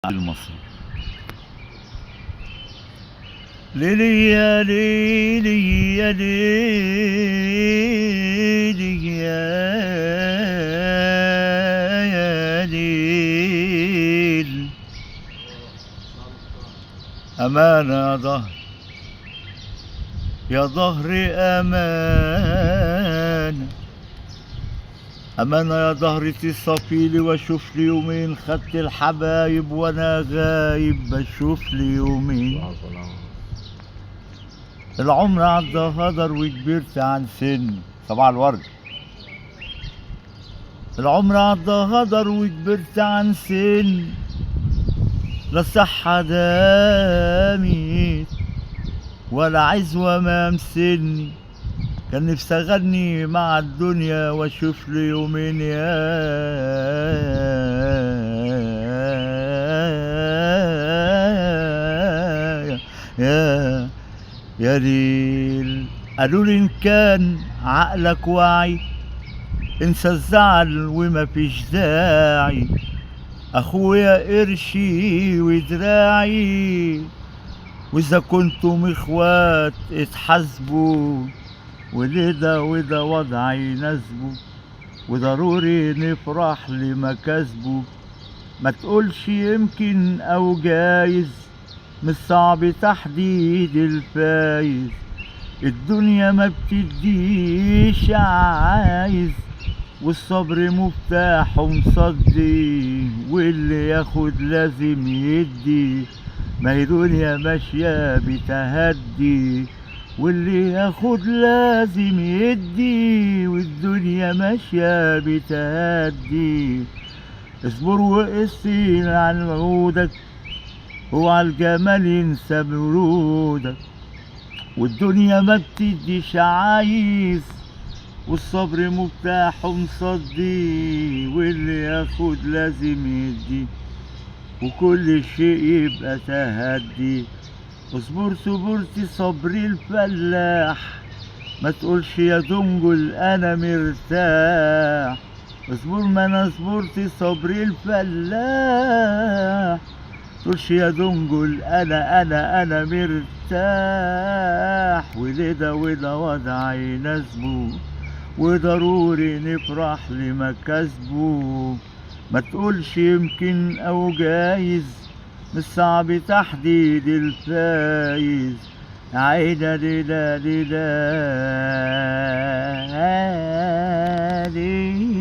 المصري. ليلي يا ليلي يا ليلي يا ليل، أمانة يا ظهر يا ظهري، أمانة أمانة يا ظهري، تصفيلي واشوف لي يومين، خدت الحبايب وانا غايب بشوف لي يومين. العمر عدى هدر وكبرت عن سن، صباح الورد. العمر عدى هدر وكبرت عن سن، لا صحة دامت ولا عزوة ما مسني، كان نفسي اغني مع الدنيا واشوف لي يومين يا ليل. قالوا لي ان كان عقلك واعي انسى الزعل وما فيش داعي، اخويا قرشي ودراعي، واذا كنتم اخوات اتحاسبوا، وده وضع يناسبه، وضروري نفرح لمكاسبه. ما تقولش يمكن او جايز، مش صعب تحديد الفايز، الدنيا ما بتديش عايز، والصبر مفتاح ومصدي، واللي ياخد لازم يدي، ما هي دنيا ماشية بتهدي، واللي ياخد لازم يدي، والدنيا ماشية بتهدي. اصبر وقسي عن وعودك، وعلى الجمال ينسى برودك، والدنيا ما بتديش عايز، والصبر مفتاح ومصدي، واللي ياخد لازم يدي، وكل شيء يبقى تهدي. اصبر صبرتي صبري الفلاح، ما تقولش يا دنجل انا مرتاح، اصبر ما انا صبرتي صبري الفلاح، تقولش يا دنجل انا مرتاح، وده وضع يناسبه، وضروري نفرح لمكاسبه. ما تقولش يمكن او جايز، مش صعب تحديد الفايز، عيدا ليلا ليلا ليلا.